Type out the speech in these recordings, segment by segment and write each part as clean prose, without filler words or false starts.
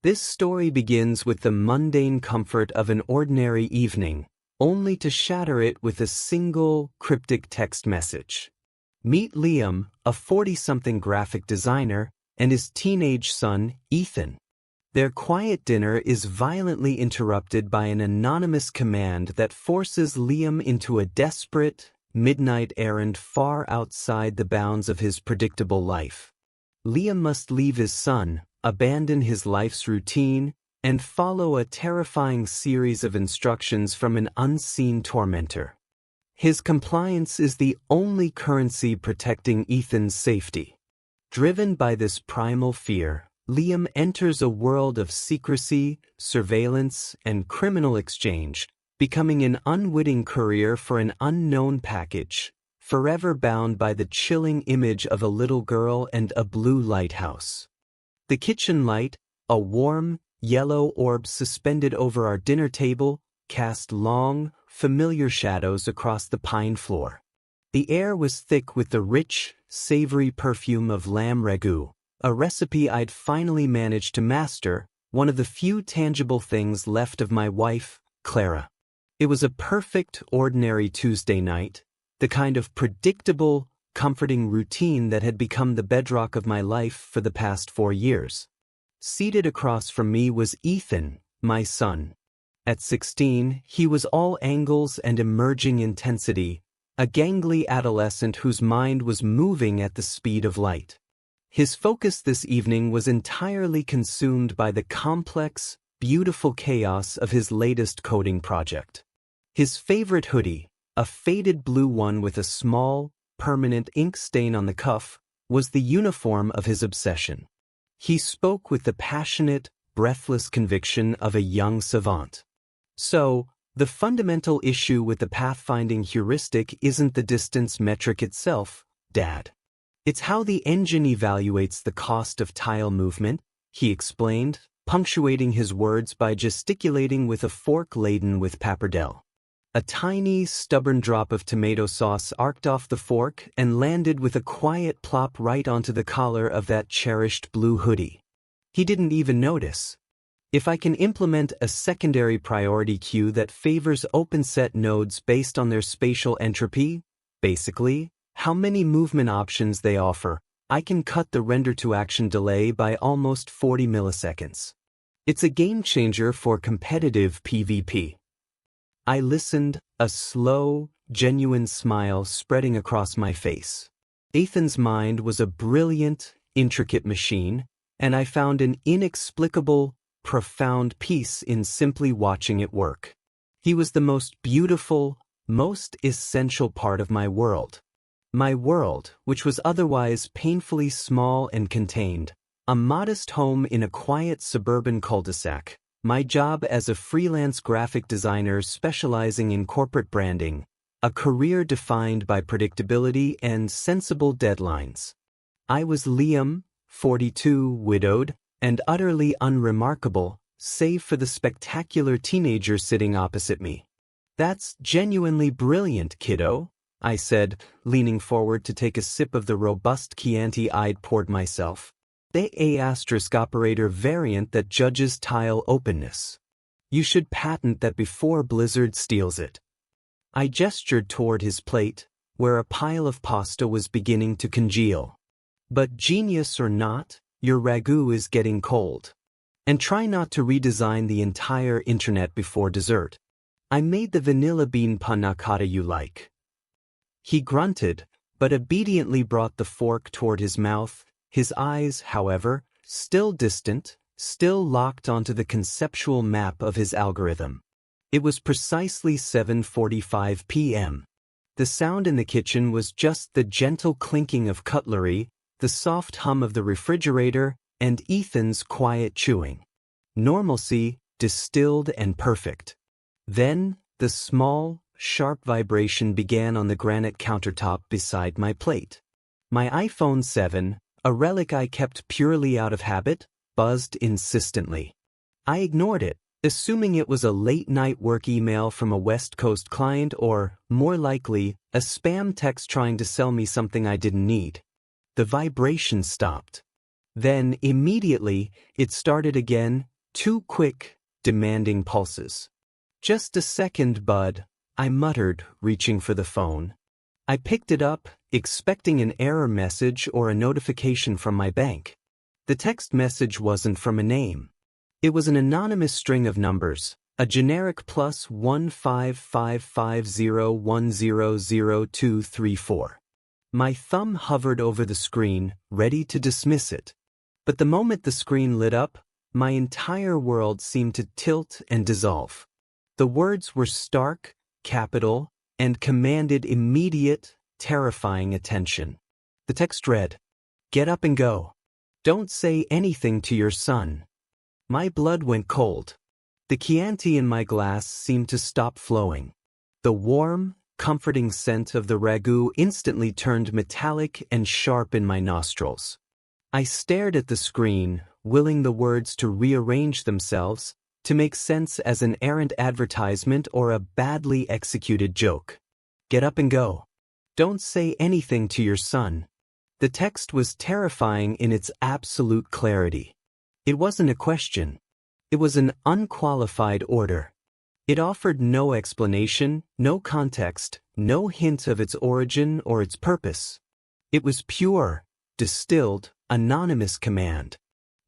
This story begins with the mundane comfort of an ordinary evening, only to shatter it with a single, cryptic text message. Meet Liam, a 40-something graphic designer, and his teenage son, Ethan. Their quiet dinner is violently interrupted by an anonymous command that forces Liam into a desperate, midnight errand far outside the bounds of his predictable life. Liam must leave his son, abandon his life's routine, and follow a terrifying series of instructions from an unseen tormentor. His compliance is the only currency protecting Ethan's safety. Driven by this primal fear, Liam enters a world of secrecy, surveillance, and criminal exchange, becoming an unwitting courier for an unknown package, forever bound by the chilling image of a little girl and a blue lighthouse. The kitchen light, a warm, yellow orb suspended over our dinner table, cast long, familiar shadows across the pine floor. The air was thick with the rich, savory perfume of lamb ragu, a recipe I'd finally managed to master, one of the few tangible things left of my wife, Clara. It was a perfect, ordinary Tuesday night, the kind of predictable, comforting routine that had become the bedrock of my life for the past 4 years. Seated across from me was Ethan, my son. At 16, he was all angles and emerging intensity, a gangly adolescent whose mind was moving at the speed of light. His focus this evening was entirely consumed by the complex, beautiful chaos of his latest coding project. His favorite hoodie, a faded blue one with a small, permanent ink stain on the cuff, was the uniform of his obsession. He spoke with the passionate, breathless conviction of a young savant. So, the fundamental issue with the pathfinding heuristic isn't the distance metric itself, Dad. It's how the engine evaluates the cost of tile movement, he explained, punctuating his words by gesticulating with a fork laden with pappardelle. A tiny, stubborn drop of tomato sauce arced off the fork and landed with a quiet plop right onto the collar of that cherished blue hoodie. He didn't even notice. If I can implement a secondary priority queue that favors open-set nodes based on their spatial entropy, basically, how many movement options they offer, I can cut the render-to-action delay by almost 40 milliseconds. It's a game-changer for competitive PvP. I listened, a slow, genuine smile spreading across my face. Ethan's mind was a brilliant, intricate machine, and I found an inexplicable, profound peace in simply watching it work. He was the most beautiful, most essential part of my world. My world, which was otherwise painfully small and contained, a modest home in a quiet suburban cul-de-sac. My job as a freelance graphic designer specializing in corporate branding, a career defined by predictability and sensible deadlines. I was Liam, 42, widowed, and utterly unremarkable, save for the spectacular teenager sitting opposite me. "That's genuinely brilliant, kiddo," I said, leaning forward to take a sip of the robust Chianti I'd poured myself. The A** operator variant that judges tile openness. You should patent that before Blizzard steals it. I gestured toward his plate, where a pile of pasta was beginning to congeal. But genius or not, your ragu is getting cold. And try not to redesign the entire internet before dessert. I made the vanilla bean panna cotta you like. He grunted, but obediently brought the fork toward his mouth, his eyes, however, still distant, still locked onto the conceptual map of his algorithm. It was precisely 7:45 p.m. The sound in the kitchen was just the gentle clinking of cutlery, the soft hum of the refrigerator, and Ethan's quiet chewing. Normalcy, distilled and perfect. Then, the small, sharp vibration began on the granite countertop beside my plate. My iPhone 7, a relic I kept purely out of habit, buzzed insistently. I ignored it, assuming it was a late-night work email from a West Coast client or, more likely, a spam text trying to sell me something I didn't need. The vibration stopped. Then, immediately, it started again, 2 quick, demanding pulses. "Just a second, bud," I muttered, reaching for the phone. I picked it up, expecting an error message or a notification from my bank. The text message wasn't from a name. It was an anonymous string of numbers, a generic +15550100234. My thumb hovered over the screen, ready to dismiss it. But the moment the screen lit up, my entire world seemed to tilt and dissolve. The words were stark, capital, and commanded immediate, terrifying attention. The text read, "Get up and go. Don't say anything to your son." My blood went cold. The Chianti in my glass seemed to stop flowing. The warm, comforting scent of the ragu instantly turned metallic and sharp in my nostrils. I stared at the screen, willing the words to rearrange themselves, to make sense as an errant advertisement or a badly executed joke. "Get up and go. Don't say anything to your son." The text was terrifying in its absolute clarity. It wasn't a question. It was an unqualified order. It offered no explanation, no context, no hint of its origin or its purpose. It was pure, distilled, anonymous command.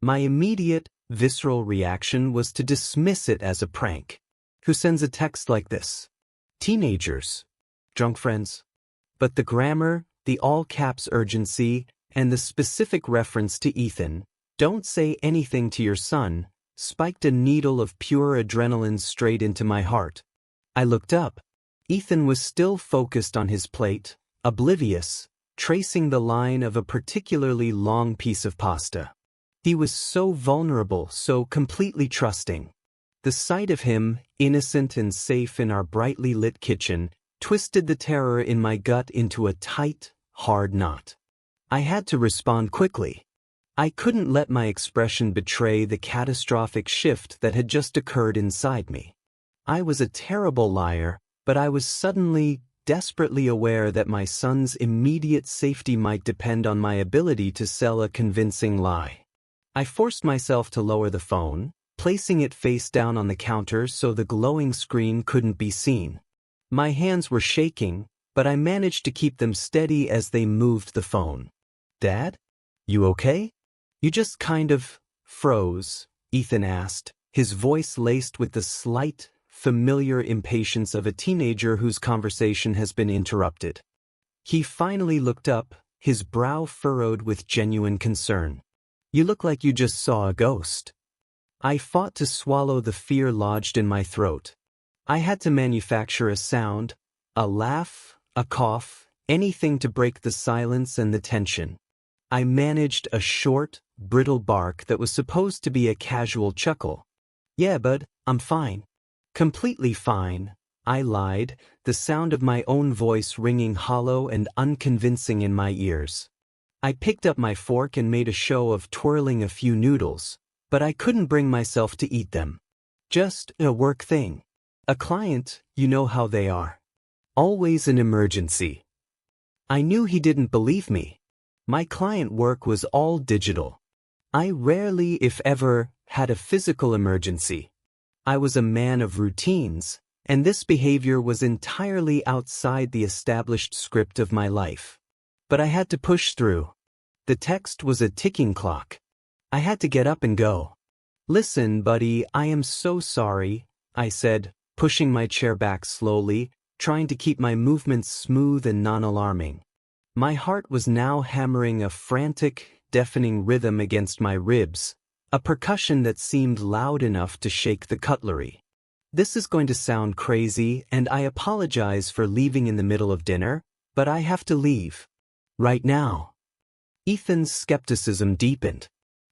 My immediate, visceral reaction was to dismiss it as a prank. Who sends a text like this? Teenagers. Drunk friends. But the grammar, the all-caps urgency, and the specific reference to Ethan, "Don't say anything to your son," spiked a needle of pure adrenaline straight into my heart. I looked up. Ethan was still focused on his plate, oblivious, tracing the line of a particularly long piece of pasta. He was so vulnerable, so completely trusting. The sight of him, innocent and safe in our brightly lit kitchen, twisted the terror in my gut into a tight, hard knot. I had to respond quickly. I couldn't let my expression betray the catastrophic shift that had just occurred inside me. I was a terrible liar, but I was suddenly, desperately aware that my son's immediate safety might depend on my ability to sell a convincing lie. I forced myself to lower the phone, placing it face down on the counter so the glowing screen couldn't be seen. My hands were shaking, but I managed to keep them steady as they moved the phone. "Dad? You okay?" "You just kind of froze," Ethan asked, his voice laced with the slight, familiar impatience of a teenager whose conversation has been interrupted. He finally looked up, his brow furrowed with genuine concern. "You look like you just saw a ghost." I fought to swallow the fear lodged in my throat. I had to manufacture a sound, a laugh, a cough, anything to break the silence and the tension. I managed a short, brittle bark that was supposed to be a casual chuckle. "Yeah, bud, I'm fine." "Completely fine," I lied, the sound of my own voice ringing hollow and unconvincing in my ears. I picked up my fork and made a show of twirling a few noodles, but I couldn't bring myself to eat them. "Just a work thing. A client, you know how they are. Always an emergency." I knew he didn't believe me. My client work was all digital. I rarely, if ever, had a physical emergency. I was a man of routines, and this behavior was entirely outside the established script of my life. But I had to push through. The text was a ticking clock. I had to get up and go. "Listen, buddy, I am so sorry," I said, pushing my chair back slowly, trying to keep my movements smooth and non-alarming. My heart was now hammering a frantic, deafening rhythm against my ribs, a percussion that seemed loud enough to shake the cutlery. "This is going to sound crazy, and I apologize for leaving in the middle of dinner, but I have to leave. Right now." Ethan's skepticism deepened.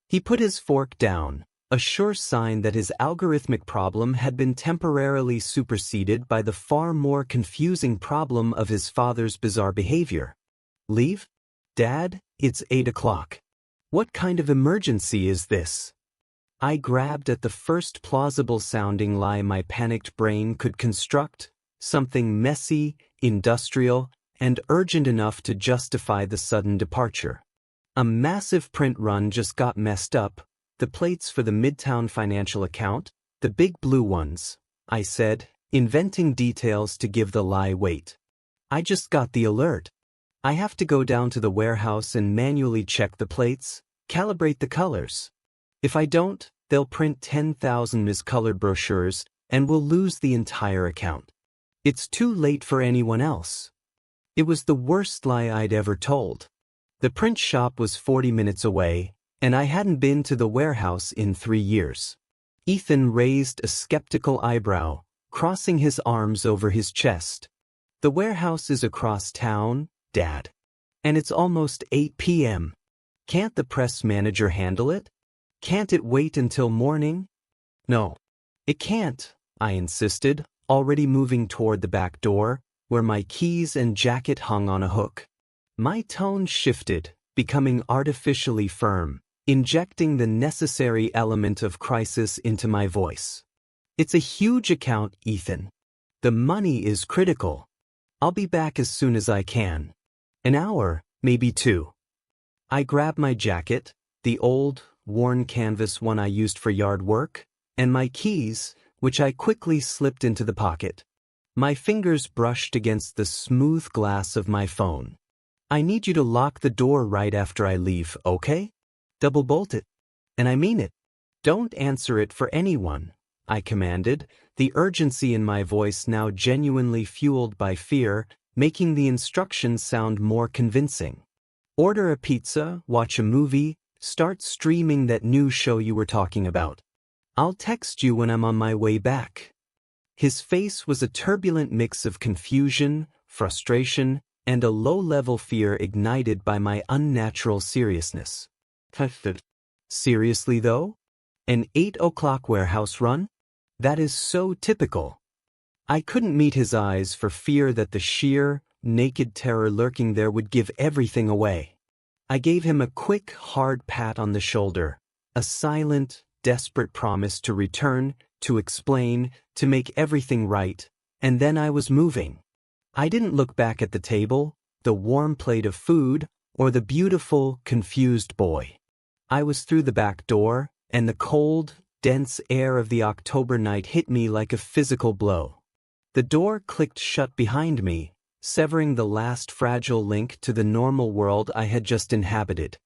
He put his fork down, a sure sign that his algorithmic problem had been temporarily superseded by the far more confusing problem of his father's bizarre behavior. "Leave? Dad, it's 8 o'clock. What kind of emergency is this?" I grabbed at the first plausible-sounding lie my panicked brain could construct, something messy, industrial, and urgent enough to justify the sudden departure. "A massive print run just got messed up. The plates for the Midtown financial account, the big blue ones, I said, inventing details to give the lie weight. I just got the alert. I have to go down to the warehouse and manually check the plates, calibrate the colors. If I don't, they'll print 10,000 miscolored brochures and we'll lose the entire account. It's too late for anyone else. It was the worst lie I'd ever told. The print shop was 40 minutes away, and I hadn't been to the warehouse in 3 years. Ethan raised a skeptical eyebrow, crossing his arms over his chest. The warehouse is across town, Dad. And it's almost 8 p.m. Can't the press manager handle it? Can't it wait until morning? No. It can't, I insisted, already moving toward the back door, where my keys and jacket hung on a hook. My tone shifted, becoming artificially firm, injecting the necessary element of crisis into my voice. It's a huge account, Ethan. The money is critical. I'll be back as soon as I can. An hour, maybe 2. I grabbed my jacket, the old, worn canvas one I used for yard work, and my keys, which I quickly slipped into the pocket. My fingers brushed against the smooth glass of my phone. I need you to lock the door right after I leave, okay? Double bolt it. And I mean it. Don't answer it for anyone, I commanded, the urgency in my voice now genuinely fueled by fear, making the instructions sound more convincing. Order a pizza, watch a movie, start streaming that new show you were talking about. I'll text you when I'm on my way back. His face was a turbulent mix of confusion, frustration, and a low-level fear ignited by my unnatural seriousness. Seriously, though? An 8 o'clock warehouse run? That is so typical. I couldn't meet his eyes for fear that the sheer, naked terror lurking there would give everything away. I gave him a quick, hard pat on the shoulder, a silent, desperate promise to return, to explain, to make everything right, and then I was moving. I didn't look back at the table, the warm plate of food, or the beautiful, confused boy. I was through the back door, and the cold, dense air of the October night hit me like a physical blow. The door clicked shut behind me, severing the last fragile link to the normal world I had just inhabited.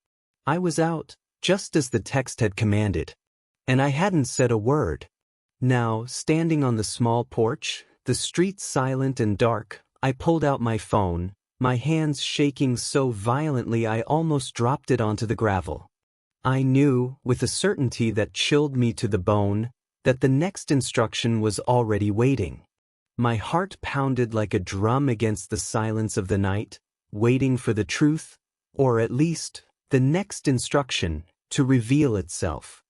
I was out, just as the text had commanded. And I hadn't said a word. Now, standing on the small porch, the street silent and dark, I pulled out my phone, my hands shaking so violently I almost dropped it onto the gravel. I knew, with a certainty that chilled me to the bone, that the next instruction was already waiting. My heart pounded like a drum against the silence of the night, waiting for the truth, or at least, the next instruction, to reveal itself.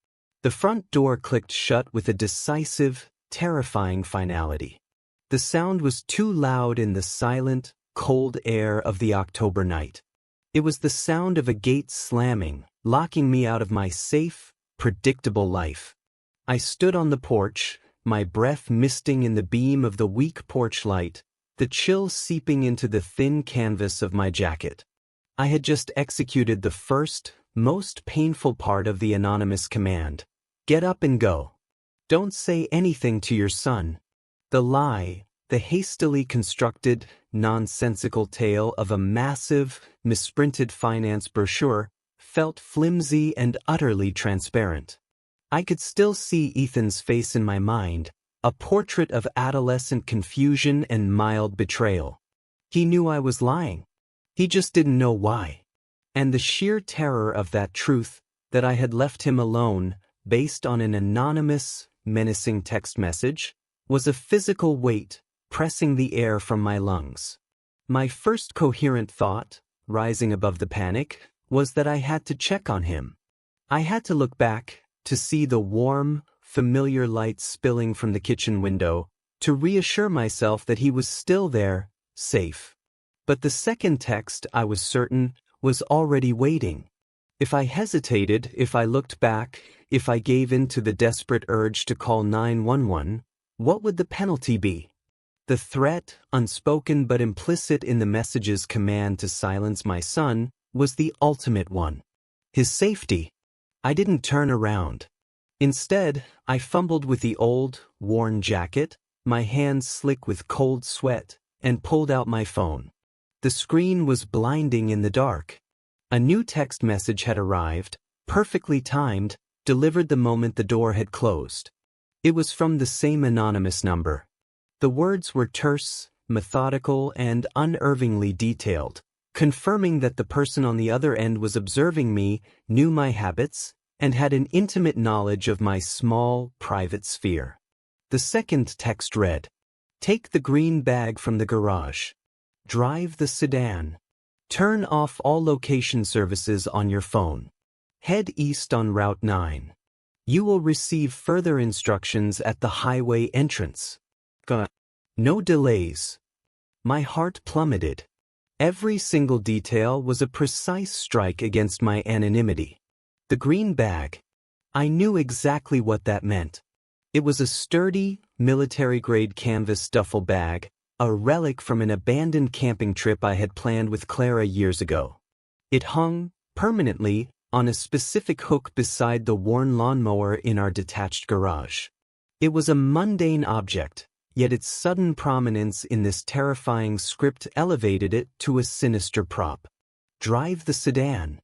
The front door clicked shut with a decisive, terrifying finality. The sound was too loud in the silent, cold air of the October night. It was the sound of a gate slamming, locking me out of my safe, predictable life. I stood on the porch, my breath misting in the beam of the weak porch light, the chill seeping into the thin canvas of my jacket. I had just executed the first, most painful part of the anonymous command. Get up and go. Don't say anything to your son. The lie, the hastily constructed, nonsensical tale of a massive, misprinted finance brochure, felt flimsy and utterly transparent. I could still see Ethan's face in my mind, a portrait of adolescent confusion and mild betrayal. He knew I was lying. He just didn't know why. And the sheer terror of that truth, that I had left him alone, based on an anonymous, menacing text message, was a physical weight pressing the air from my lungs. My first coherent thought, rising above the panic, was that I had to check on him. I had to look back, to see the warm, familiar light spilling from the kitchen window, to reassure myself that he was still there, safe. But the second text, I was certain, was already waiting. If I hesitated, if I looked back, if I gave in to the desperate urge to call 911, what would the penalty be? The threat, unspoken but implicit in the message's command to silence my son, was the ultimate one. His safety. I didn't turn around. Instead, I fumbled with the old, worn jacket, my hands slick with cold sweat, and pulled out my phone. The screen was blinding in the dark. A new text message had arrived, perfectly timed, delivered the moment the door had closed. It was from the same anonymous number. The words were terse, methodical, and unervingly detailed, confirming that the person on the other end was observing me, knew my habits, and had an intimate knowledge of my small, private sphere. The second text read, "Take the green bag from the garage. Drive the sedan. Turn off all location services on your phone. Head east on Route 9. You will receive further instructions at the highway entrance. No delays." My heart plummeted. Every single detail was a precise strike against my anonymity. The green bag. I knew exactly what that meant. It was a sturdy, military-grade canvas duffel bag, a relic from an abandoned camping trip I had planned with Clara years ago. It hung, permanently, on a specific hook beside the worn lawnmower in our detached garage. It was a mundane object, yet its sudden prominence in this terrifying script elevated it to a sinister prop. Drive the sedan.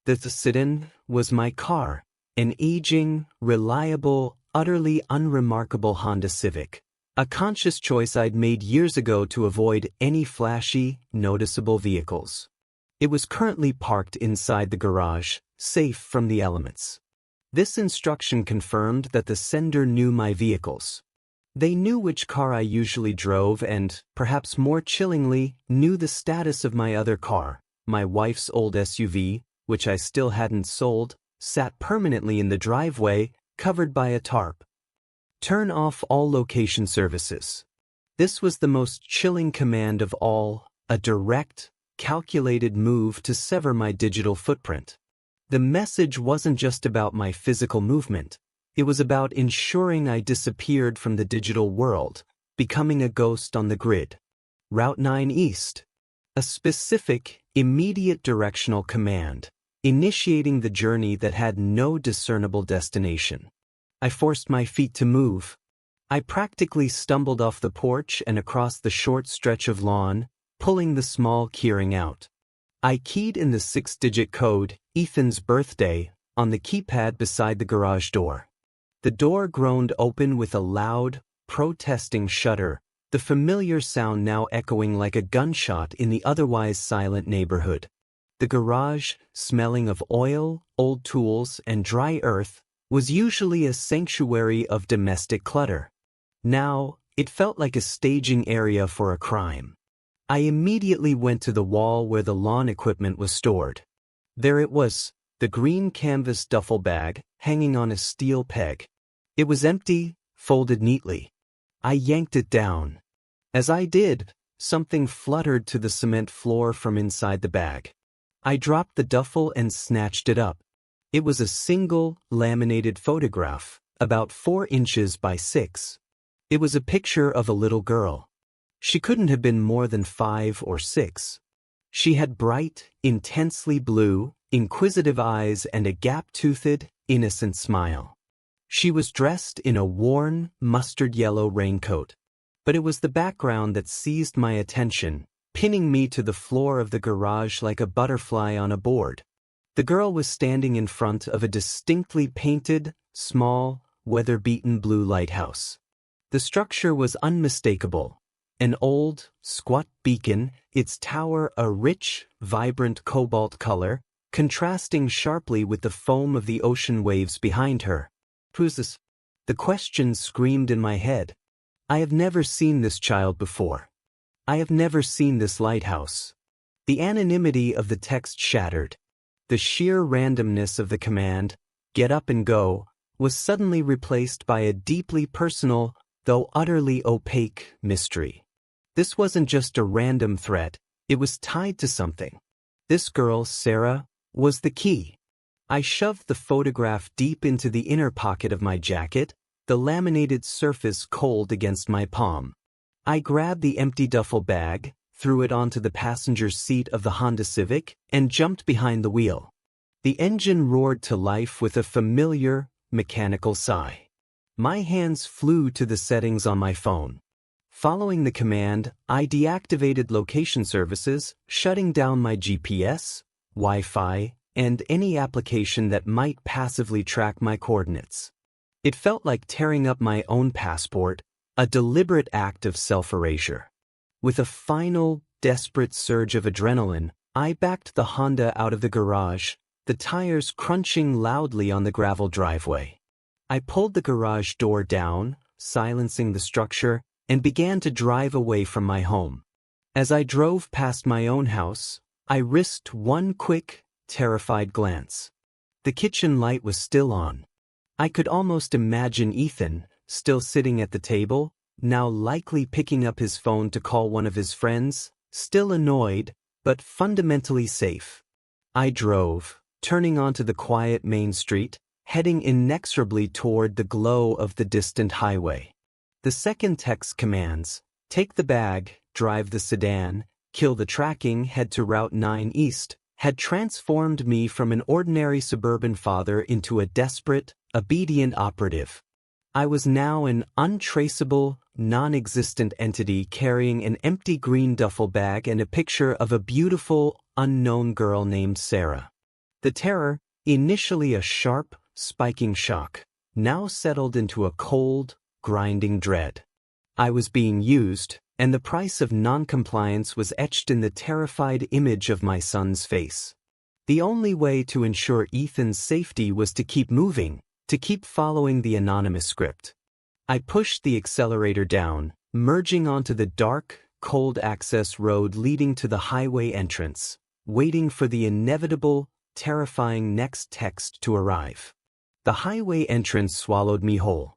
The sedan was my car, an aging, reliable, utterly unremarkable Honda Civic, a conscious choice I'd made years ago to avoid any flashy, noticeable vehicles. It was currently parked inside the garage, safe from the elements. This instruction confirmed that the sender knew my vehicles. They knew which car I usually drove and, perhaps more chillingly, knew the status of my other car, my wife's old SUV, which I still hadn't sold, sat permanently in the driveway, covered by a tarp. Turn off all location services. This was the most chilling command of all, a direct, calculated move to sever my digital footprint. The message wasn't just about my physical movement. It was about ensuring I disappeared from the digital world, becoming a ghost on the grid. Route 9 East. A specific, immediate directional command, initiating the journey that had no discernible destination. I forced my feet to move. I practically stumbled off the porch and across the short stretch of lawn, pulling the small keyring out. I keyed in the 6-digit code, Ethan's birthday, on the keypad beside the garage door. The door groaned open with a loud, protesting shudder, the familiar sound now echoing like a gunshot in the otherwise silent neighborhood. The garage, smelling of oil, old tools, and dry earth, was usually a sanctuary of domestic clutter. Now, it felt like a staging area for a crime. I immediately went to the wall where the lawn equipment was stored. There it was, the green canvas duffel bag, hanging on a steel peg. It was empty, folded neatly. I yanked it down. As I did, something fluttered to the cement floor from inside the bag. I dropped the duffel and snatched it up. It was a single, laminated photograph, about 4 inches by 6. It was a picture of a little girl. She couldn't have been more than 5 or 6. She had bright, intensely blue, inquisitive eyes and a gap-toothed, innocent smile. She was dressed in a worn, mustard-yellow raincoat. But it was the background that seized my attention, pinning me to the floor of the garage like a butterfly on a board. The girl was standing in front of a distinctly painted, small, weather-beaten blue lighthouse. The structure was unmistakable. An old, squat beacon, its tower a rich, vibrant cobalt color, contrasting sharply with the foam of the ocean waves behind her. Who's this? The question screamed in my head. I have never seen this child before. I have never seen this lighthouse. The anonymity of the text shattered. The sheer randomness of the command, "Get up and go," was suddenly replaced by a deeply personal, though utterly opaque, mystery. This wasn't just a random threat, it was tied to something. This girl, Sarah, was the key. I shoved the photograph deep into the inner pocket of my jacket, the laminated surface cold against my palm. I grabbed the empty duffel bag, threw it onto the passenger seat of the Honda Civic, and jumped behind the wheel. The engine roared to life with a familiar, mechanical sigh. My hands flew to the settings on my phone. Following the command, I deactivated location services, shutting down my GPS, Wi-Fi, and any application that might passively track my coordinates. It felt like tearing up my own passport, a deliberate act of self-erasure. With a final, desperate surge of adrenaline, I backed the Honda out of the garage, the tires crunching loudly on the gravel driveway. I pulled the garage door down, silencing the structure, and began to drive away from my home. As I drove past my own house, I risked one quick, terrified glance. The kitchen light was still on. I could almost imagine Ethan, still sitting at the table, now likely picking up his phone to call one of his friends, still annoyed, but fundamentally safe. I drove, turning onto the quiet main street, heading inexorably toward the glow of the distant highway. The second text commands, take the bag, drive the sedan, kill the tracking, head to Route 9 East, had transformed me from an ordinary suburban father into a desperate, obedient operative. I was now an untraceable, non-existent entity carrying an empty green duffel bag and a picture of a beautiful, unknown girl named Sarah. The terror, initially a sharp, spiking shock, now settled into a cold, grinding dread. I was being used, and the price of non-compliance was etched in the terrified image of my son's face. The only way to ensure Ethan's safety was to keep moving, to keep following the anonymous script. I pushed the accelerator down, merging onto the dark, cold access road leading to the highway entrance, waiting for the inevitable, terrifying next text to arrive. The highway entrance swallowed me whole.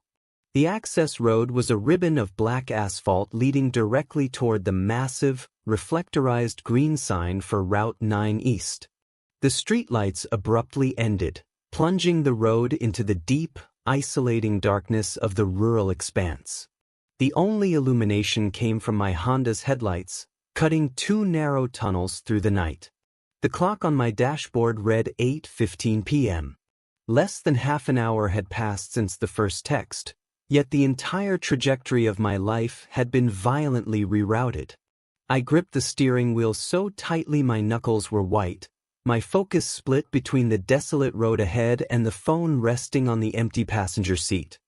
The access road was a ribbon of black asphalt leading directly toward the massive, reflectorized green sign for Route 9 East. The streetlights abruptly ended, plunging the road into the deep, isolating darkness of the rural expanse. The only illumination came from my Honda's headlights, cutting two narrow tunnels through the night. The clock on my dashboard read 8:15 p.m. Less than half an hour had passed since the first text, yet the entire trajectory of my life had been violently rerouted. I gripped the steering wheel so tightly my knuckles were white, my focus split between the desolate road ahead and the phone resting on the empty passenger seat.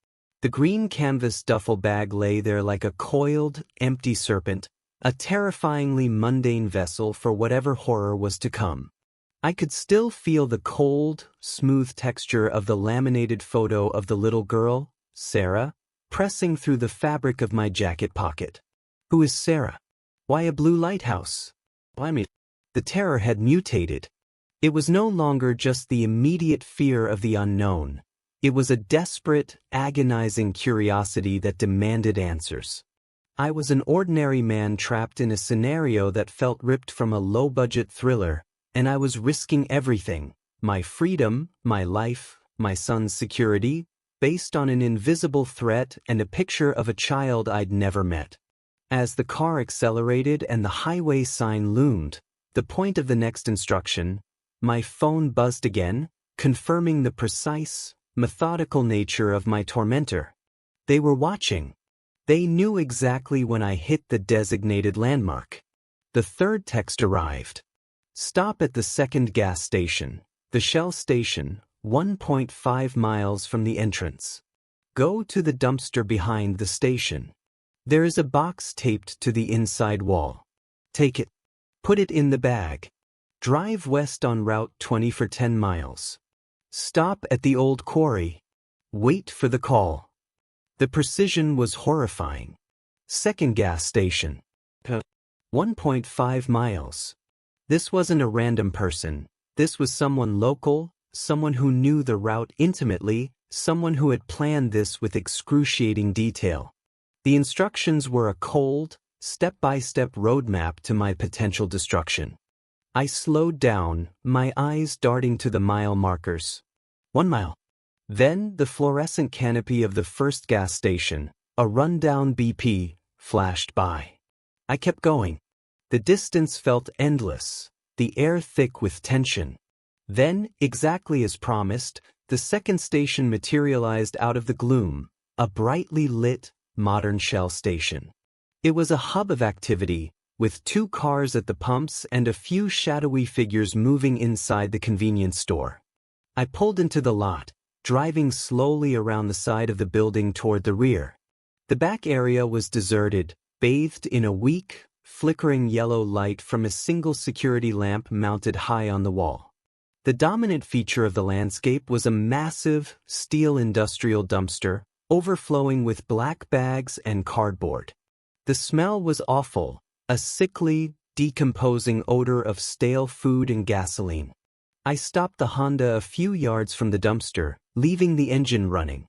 The green canvas duffel bag lay there like a coiled, empty serpent, a terrifyingly mundane vessel for whatever horror was to come. I could still feel the cold, smooth texture of the laminated photo of the little girl, Sarah, pressing through the fabric of my jacket pocket. Who is Sarah? Why a blue lighthouse? The terror had mutated. It was no longer just the immediate fear of the unknown. It was a desperate, agonizing curiosity that demanded answers. I was an ordinary man trapped in a scenario that felt ripped from a low-budget thriller, and I was risking everything, my freedom, my life, my son's security, based on an invisible threat and a picture of a child I'd never met. As the car accelerated and the highway sign loomed, the point of the next instruction, my phone buzzed again, confirming the precise, methodical nature of my tormentor. They were watching. They knew exactly when I hit the designated landmark. The third text arrived. Stop at the second gas station, the Shell station, 1.5 miles from the entrance. Go to the dumpster behind the station. There is a box taped to the inside wall. Take it. Put it in the bag. Drive west on Route 20 for 10 miles. Stop at the old quarry. Wait for the call. The precision was horrifying. Second gas station. 1.5 miles. This wasn't a random person. This was someone local, someone who knew the route intimately, someone who had planned this with excruciating detail. The instructions were a cold, step-by-step roadmap to my potential destruction. I slowed down, my eyes darting to the mile markers. 1 mile. Then the fluorescent canopy of the first gas station, a rundown BP, flashed by. I kept going. The distance felt endless, the air thick with tension. Then, exactly as promised, the second station materialized out of the gloom, a brightly lit, modern Shell station. It was a hub of activity, with 2 cars at the pumps and a few shadowy figures moving inside the convenience store. I pulled into the lot, driving slowly around the side of the building toward the rear. The back area was deserted, bathed in a weak, flickering yellow light from a single security lamp mounted high on the wall. The dominant feature of the landscape was a massive, steel industrial dumpster, overflowing with black bags and cardboard. The smell was awful, a sickly, decomposing odor of stale food and gasoline. I stopped the Honda a few yards from the dumpster, leaving the engine running.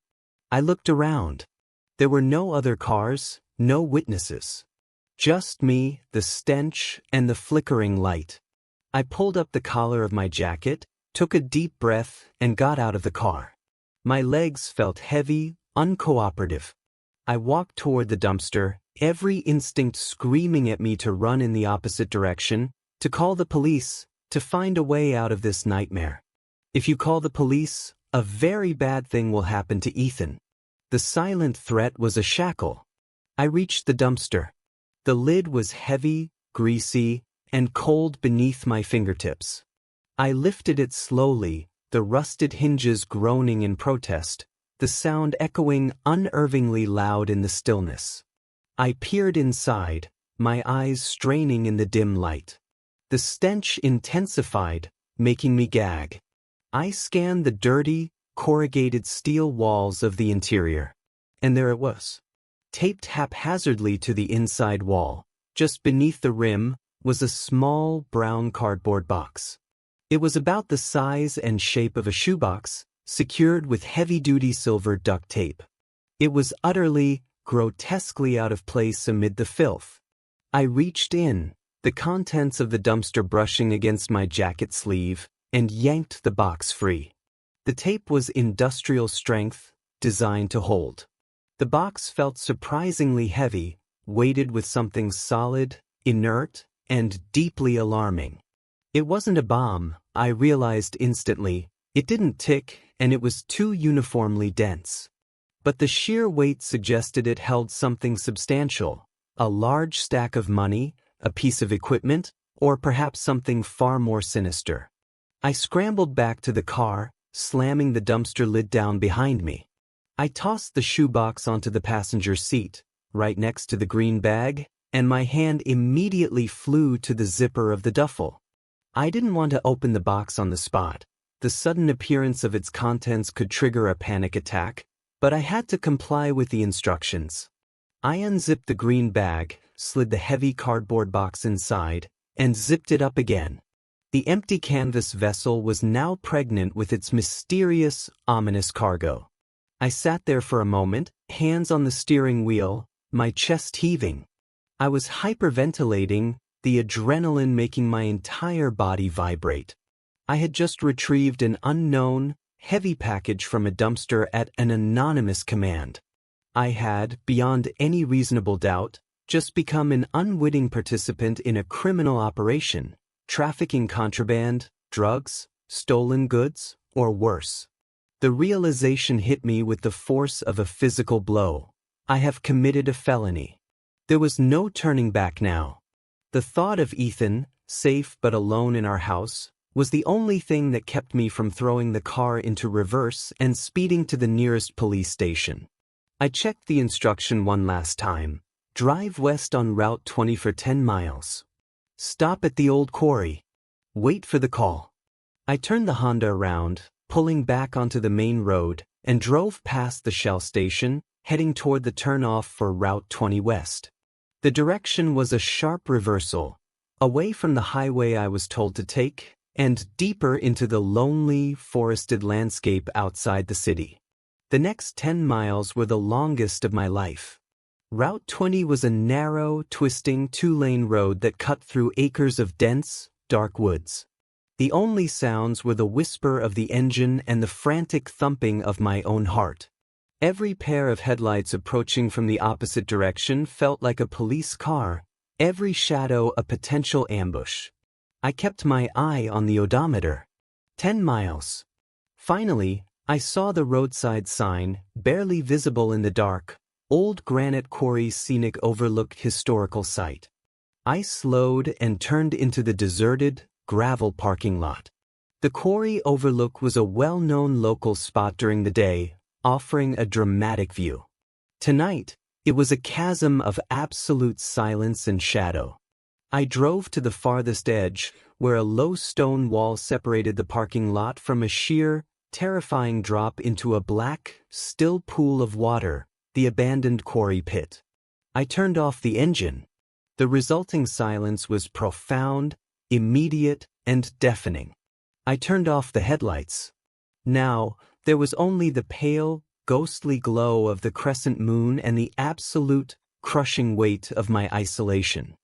I looked around. There were no other cars, no witnesses. Just me, the stench, and the flickering light. I pulled up the collar of my jacket, took a deep breath, and got out of the car. My legs felt heavy, uncooperative. I walked toward the dumpster, every instinct screaming at me to run in the opposite direction, to call the police, to find a way out of this nightmare. If you call the police, a very bad thing will happen to Ethan. The silent threat was a shackle. I reached the dumpster. The lid was heavy, greasy, and cold beneath my fingertips. I lifted it slowly, the rusted hinges groaning in protest, the sound echoing unnervingly loud in the stillness. I peered inside, my eyes straining in the dim light. The stench intensified, making me gag. I scanned the dirty, corrugated steel walls of the interior. And there it was. Taped haphazardly to the inside wall, just beneath the rim, was a small brown cardboard box. It was about the size and shape of a shoebox, secured with heavy-duty silver duct tape. It was utterly, grotesquely out of place amid the filth. I reached in, the contents of the dumpster brushing against my jacket sleeve, and yanked the box free. The tape was industrial strength, designed to hold. The box felt surprisingly heavy, weighted with something solid, inert, and deeply alarming. It wasn't a bomb, I realized instantly. It didn't tick, and it was too uniformly dense. But the sheer weight suggested it held something substantial, a large stack of money, a piece of equipment, or perhaps something far more sinister. I scrambled back to the car, slamming the dumpster lid down behind me. I tossed the shoebox onto the passenger seat, right next to the green bag, and my hand immediately flew to the zipper of the duffel. I didn't want to open the box on the spot. The sudden appearance of its contents could trigger a panic attack, but I had to comply with the instructions. I unzipped the green bag, slid the heavy cardboard box inside, and zipped it up again. The empty canvas vessel was now pregnant with its mysterious, ominous cargo. I sat there for a moment, hands on the steering wheel, my chest heaving. I was hyperventilating, the adrenaline making my entire body vibrate. I had just retrieved an unknown, heavy package from a dumpster at an anonymous command. I had, beyond any reasonable doubt, just become an unwitting participant in a criminal operation, trafficking contraband, drugs, stolen goods, or worse. The realization hit me with the force of a physical blow. I have committed a felony. There was no turning back now. The thought of Ethan, safe but alone in our house, was the only thing that kept me from throwing the car into reverse and speeding to the nearest police station. I checked the instruction one last time. Drive west on Route 20 for 10 miles. Stop at the old quarry. Wait for the call. I turned the Honda around, pulling back onto the main road, and drove past the Shell station, heading toward the turnoff for Route 20 west. The direction was a sharp reversal, away from the highway I was told to take, and deeper into the lonely, forested landscape outside the city. The next 10 miles were the longest of my life. Route 20 was a narrow, twisting, two-lane road that cut through acres of dense, dark woods. The only sounds were the whisper of the engine and the frantic thumping of my own heart. Every pair of headlights approaching from the opposite direction felt like a police car, every shadow a potential ambush. I kept my eye on the odometer. 10 miles. Finally, I saw the roadside sign, barely visible in the dark, Old Granite Quarry Scenic Overlook Historical Site. I slowed and turned into the deserted, gravel parking lot. The quarry overlook was a well-known local spot during the day, offering a dramatic view. Tonight, it was a chasm of absolute silence and shadow. I drove to the farthest edge, where a low stone wall separated the parking lot from a sheer, terrifying drop into a black, still pool of water, the abandoned quarry pit. I turned off the engine. The resulting silence was profound, immediate, and deafening. I turned off the headlights. Now, there was only the pale, ghostly glow of the crescent moon and the absolute, crushing weight of my isolation.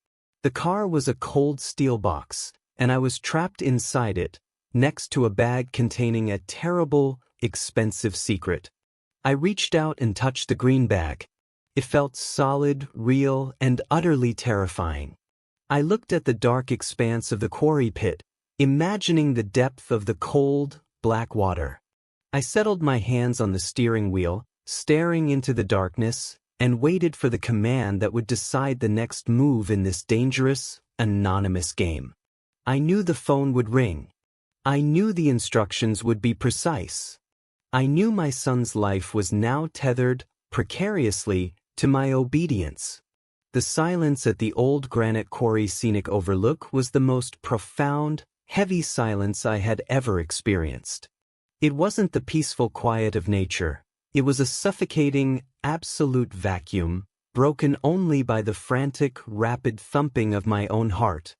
The car was a cold steel box, and I was trapped inside it, next to a bag containing a terrible, expensive secret. I reached out and touched the green bag. It felt solid, real, and utterly terrifying. I looked at the dark expanse of the quarry pit, imagining the depth of the cold, black water. I settled my hands on the steering wheel, staring into the darkness, and waited for the command that would decide the next move in this dangerous, anonymous game. I knew the phone would ring. I knew the instructions would be precise. I knew my son's life was now tethered, precariously, to my obedience. The silence at the Old Granite Quarry Scenic Overlook was the most profound, heavy silence I had ever experienced. It wasn't the peaceful quiet of nature. It was a suffocating, absolute vacuum, broken only by the frantic, rapid thumping of my own heart.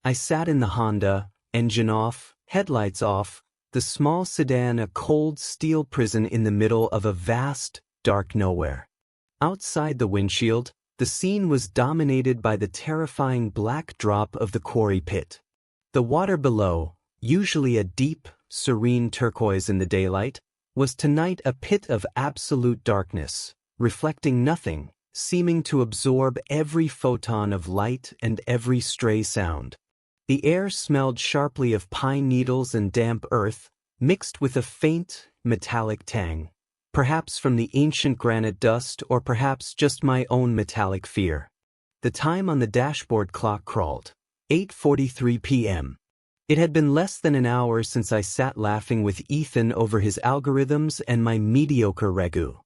I sat in the Honda, engine off, headlights off, the small sedan a cold steel prison in the middle of a vast, dark nowhere. Outside the windshield, the scene was dominated by the terrifying black drop of the quarry pit. The water below, usually a deep, serene turquoise in the daylight, was tonight a pit of absolute darkness, reflecting nothing, seeming to absorb every photon of light and every stray sound. The air smelled sharply of pine needles and damp earth, mixed with a faint, metallic tang, perhaps from the ancient granite dust or perhaps just my own metallic fear. The time on the dashboard clock crawled. 8:43 p.m. It had been less than an hour since I sat laughing with Ethan over his algorithms and my mediocre ragu.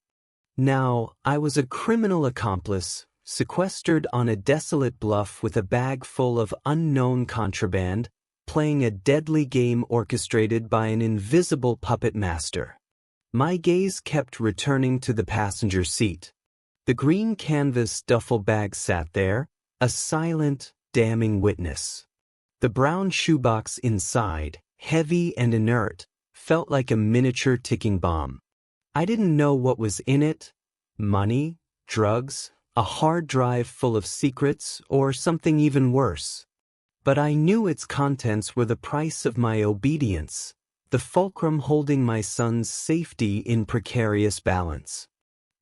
Now, I was a criminal accomplice, sequestered on a desolate bluff with a bag full of unknown contraband, playing a deadly game orchestrated by an invisible puppet master. My gaze kept returning to the passenger seat. The green canvas duffel bag sat there, a silent, damning witness. The brown shoebox inside, heavy and inert, felt like a miniature ticking bomb. I didn't know what was in it: money, drugs, a hard drive full of secrets, or something even worse. But I knew its contents were the price of my obedience, the fulcrum holding my son's safety in precarious balance.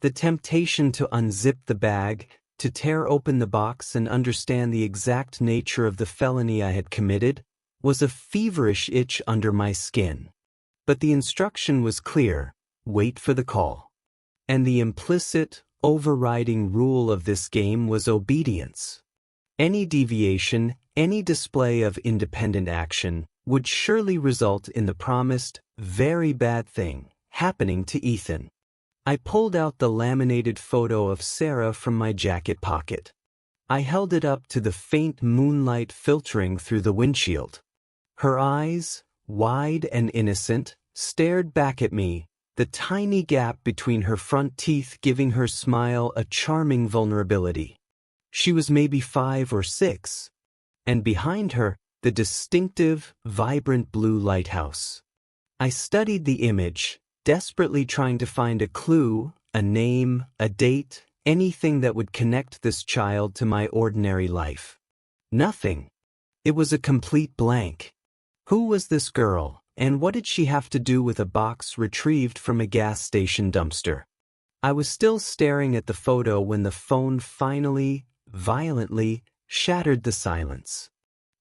The temptation to unzip the bag, to tear open the box and understand the exact nature of the felony I had committed, was a feverish itch under my skin. But the instruction was clear: wait for the call. And the implicit, overriding rule of this game was obedience. Any deviation, any display of independent action, would surely result in the promised, very bad thing happening to Ethan. I pulled out the laminated photo of Sarah from my jacket pocket. I held it up to the faint moonlight filtering through the windshield. Her eyes, wide and innocent, stared back at me, the tiny gap between her front teeth giving her smile a charming vulnerability. She was maybe 5 or 6, and behind her, the distinctive, vibrant blue lighthouse. I studied the image, desperately trying to find a clue, a name, a date, anything that would connect this child to my ordinary life. Nothing. It was a complete blank. Who was this girl, and what did she have to do with a box retrieved from a gas station dumpster? I was still staring at the photo when the phone finally, violently, shattered the silence.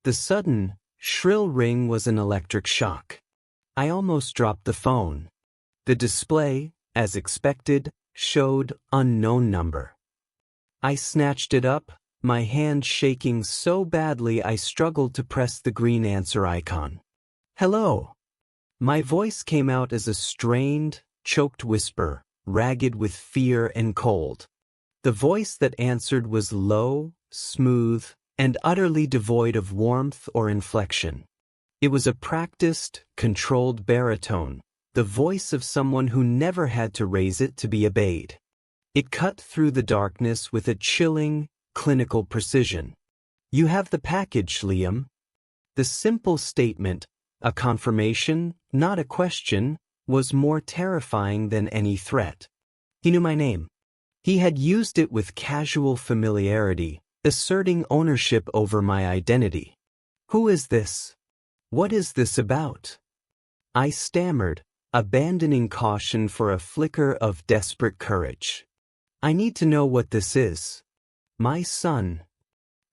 The sudden, shrill ring was an electric shock. I almost dropped the phone. The display, as expected, showed unknown number. I snatched it up, my hand shaking so badly I struggled to press the green answer icon. Hello. My voice came out as a strained, choked whisper, ragged with fear and cold. The voice that answered was low, smooth, and utterly devoid of warmth or inflection. It was a practiced, controlled baritone, the voice of someone who never had to raise it to be obeyed. It cut through the darkness with a chilling, clinical precision. You have the package, Liam. The simple statement, a confirmation, not a question, was more terrifying than any threat. He knew my name. He had used it with casual familiarity, asserting ownership over my identity. Who is this? What is this about? I stammered, abandoning caution for a flicker of desperate courage. I need to know what this is. My son.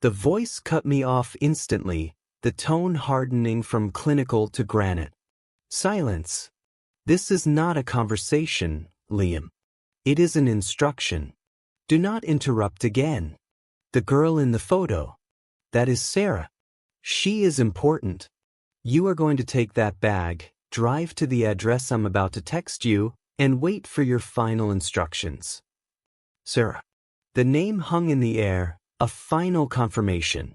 The voice cut me off instantly, the tone hardening from clinical to granite. Silence. This is not a conversation, Liam. It is an instruction. Do not interrupt again. The girl in the photo. That is Sarah. She is important. You are going to take that bag, drive to the address I'm about to text you, and wait for your final instructions. Sarah. The name hung in the air, a final confirmation.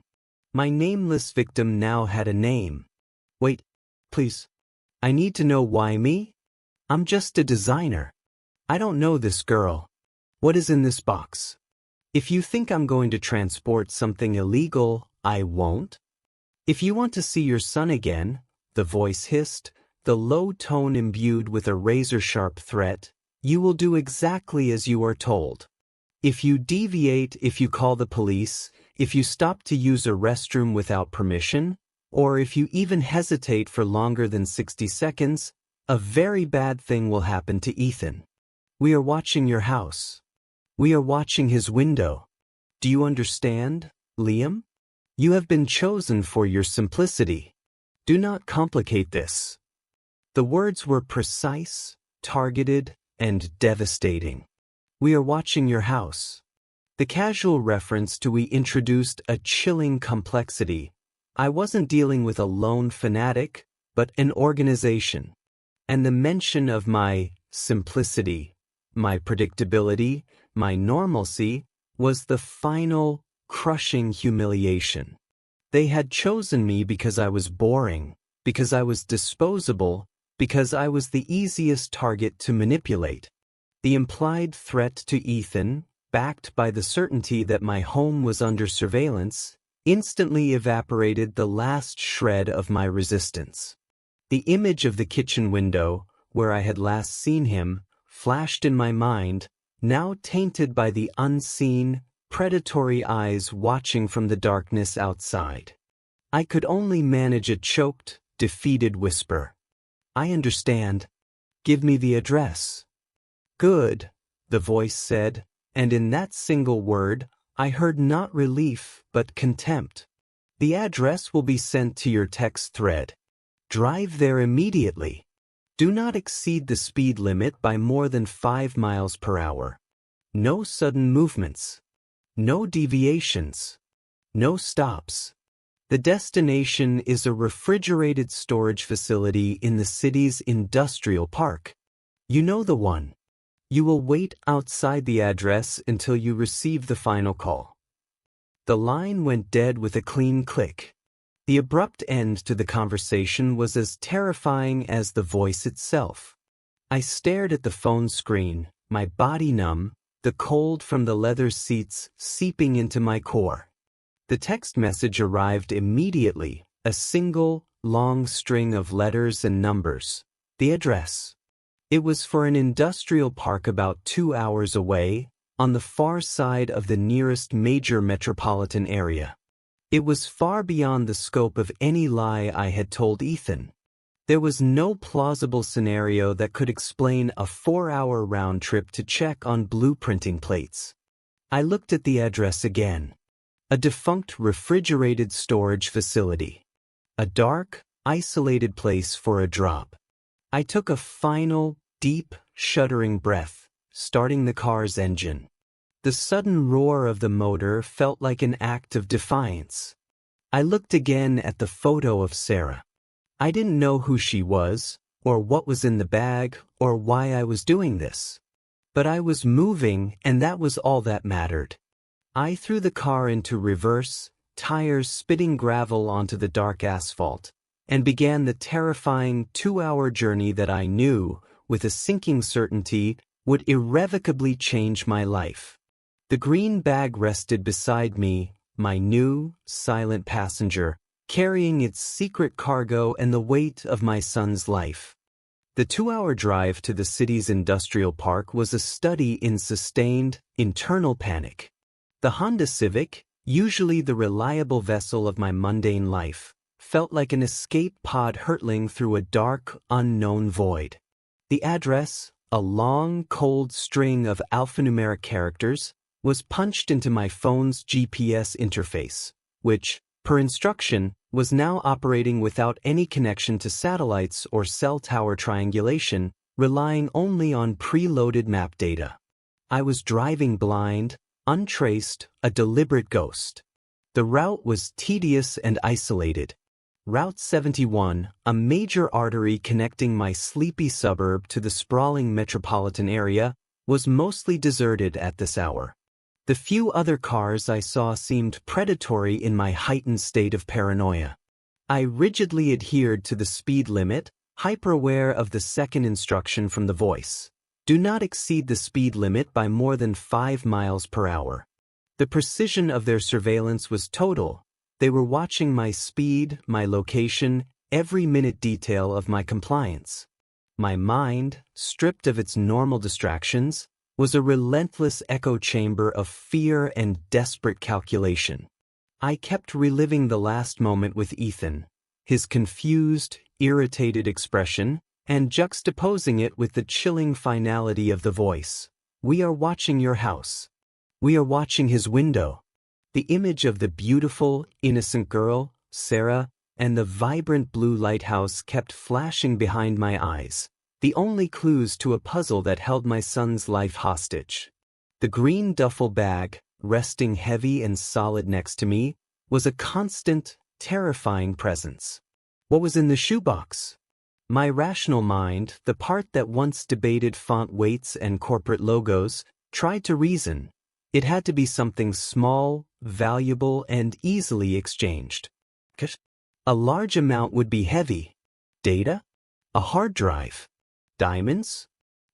My nameless victim now had a name. Wait, please. I need to know why me? I'm just a designer. I don't know this girl. What is in this box? If you think I'm going to transport something illegal, I won't. If you want to see your son again, the voice hissed, the low tone imbued with a razor-sharp threat, you will do exactly as you are told. If you deviate, if you call the police, if you stop to use a restroom without permission, or if you even hesitate for longer than 60 seconds, a very bad thing will happen to Ethan. We are watching your house. We are watching his window. Do you understand, Liam? You have been chosen for your simplicity. Do not complicate this. The words were precise, targeted, and devastating. We are watching your house. The casual reference to we introduced a chilling complexity. I wasn't dealing with a lone fanatic, but an organization. And the mention of my simplicity, my predictability, my normalcy, was the final, crushing humiliation. They had chosen me because I was boring, because I was disposable, because I was the easiest target to manipulate. The implied threat to Ethan, backed by the certainty that my home was under surveillance, instantly evaporated the last shred of my resistance. The image of the kitchen window, where I had last seen him, flashed in my mind, now tainted by the unseen, predatory eyes watching from the darkness outside. I could only manage a choked, defeated whisper. I understand. Give me the address. Good, the voice said, and in that single word, I heard not relief but contempt. The address will be sent to your text thread. Drive there immediately. Do not exceed the speed limit by more than 5 miles per hour. No sudden movements. No deviations. No stops. The destination is a refrigerated storage facility in the city's industrial park. You know the one. You will wait outside the address until you receive the final call. The line went dead with a clean click. The abrupt end to the conversation was as terrifying as the voice itself. I stared at the phone screen, my body numb, the cold from the leather seats seeping into my core. The text message arrived immediately, a single, long string of letters and numbers. The address. It was for an industrial park about 2 hours away, on the far side of the nearest major metropolitan area. It was far beyond the scope of any lie I had told Ethan. There was no plausible scenario that could explain a 4-hour round trip to check on blueprinting plates. I looked at the address again. A defunct refrigerated storage facility. A dark, isolated place for a drop. I took a final, deep, shuddering breath, starting the car's engine. The sudden roar of the motor felt like an act of defiance. I looked again at the photo of Sarah. I didn't know who she was, or what was in the bag, or why I was doing this. But I was moving, and that was all that mattered. I threw the car into reverse, tires spitting gravel onto the dark asphalt, and began the terrifying 2-hour journey that I knew, with a sinking certainty, would irrevocably change my life. The green bag rested beside me, my new, silent passenger, carrying its secret cargo and the weight of my son's life. The 2-hour drive to the city's industrial park was a study in sustained, internal panic. The Honda Civic, usually the reliable vessel of my mundane life, felt like an escape pod hurtling through a dark, unknown void. The address, a long, cold string of alphanumeric characters, was punched into my phone's GPS interface, which, per instruction, was now operating without any connection to satellites or cell tower triangulation, relying only on preloaded map data. I was driving blind, untraced, a deliberate ghost. The route was tedious and isolated. Route 71, a major artery connecting my sleepy suburb to the sprawling metropolitan area, was mostly deserted at this hour. The few other cars I saw seemed predatory in my heightened state of paranoia. I rigidly adhered to the speed limit, hyper-aware of the second instruction from the voice. Do not exceed the speed limit by more than 5 miles per hour. The precision of their surveillance was total. They were watching my speed, my location, every minute detail of my compliance. My mind, stripped of its normal distractions, was a relentless echo chamber of fear and desperate calculation. I kept reliving the last moment with Ethan, his confused, irritated expression, and juxtaposing it with the chilling finality of the voice. We are watching your house. We are watching his window. The image of the beautiful, innocent girl, Sarah, and the vibrant blue lighthouse kept flashing behind my eyes, the only clues to a puzzle that held my son's life hostage. The green duffel bag, resting heavy and solid next to me, was a constant, terrifying presence. What was in the shoebox? My rational mind, the part that once debated font weights and corporate logos, tried to reason. It had to be something small, valuable, and easily exchanged. A large amount would be heavy. Data? A hard drive. Diamonds?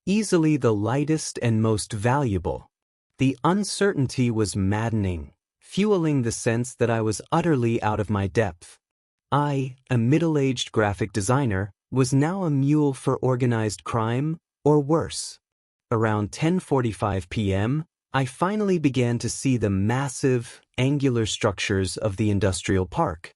Easily the lightest and most valuable. The uncertainty was maddening, fueling the sense that I was utterly out of my depth. I, a middle-aged graphic designer, was now a mule for organized crime, or worse. Around 10:45 p.m., I finally began to see the massive, angular structures of the industrial park.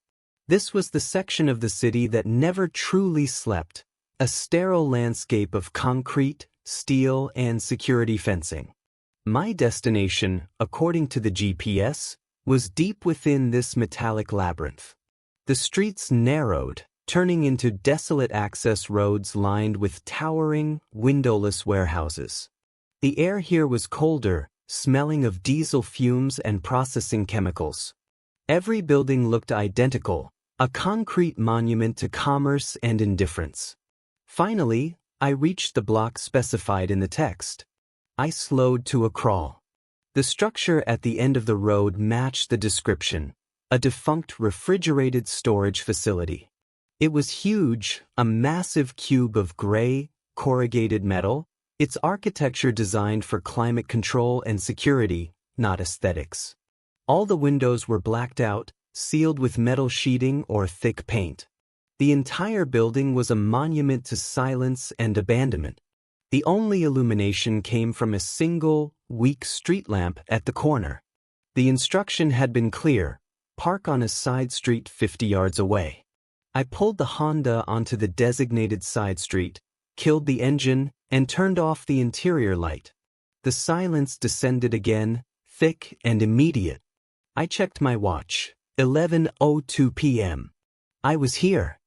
This was the section of the city that never truly slept, a sterile landscape of concrete, steel, and security fencing. My destination, according to the GPS, was deep within this metallic labyrinth. The streets narrowed, turning into desolate access roads lined with towering, windowless warehouses. The air here was colder, smelling of diesel fumes and processing chemicals. Every building looked identical, a concrete monument to commerce and indifference. Finally, I reached the block specified in the text. I slowed to a crawl. The structure at the end of the road matched the description, a defunct refrigerated storage facility. It was huge, a massive cube of gray, corrugated metal, its architecture designed for climate control and security, not aesthetics. All the windows were blacked out, sealed with metal sheeting or thick paint. The entire building was a monument to silence and abandonment. The only illumination came from a single, weak street lamp at the corner. The instruction had been clear: park on a side street 50 yards away. I pulled the Honda onto the designated side street, killed the engine, and turned off the interior light. The silence descended again, thick and immediate. I checked my watch. 11:02 p.m. I was here.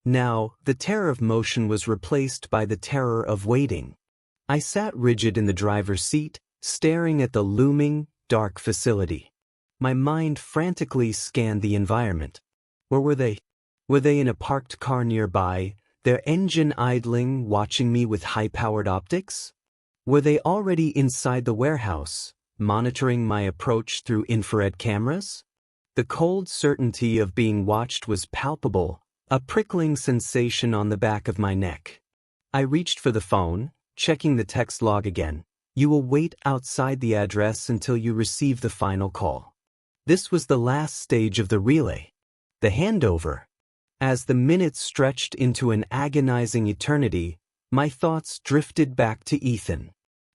Now, the terror of motion was replaced by the terror of waiting. I sat rigid in the driver's seat, staring at the looming, dark facility. My mind frantically scanned the environment. Where were they? Were they in a parked car nearby, their engine idling, watching me with high-powered optics? Were they already inside the warehouse, monitoring my approach through infrared cameras? The cold certainty of being watched was palpable, a prickling sensation on the back of my neck. I reached for the phone, checking the text log again. You will wait outside the address until you receive the final call. This was the last stage of the relay, the handover. As the minutes stretched into an agonizing eternity, my thoughts drifted back to Ethan.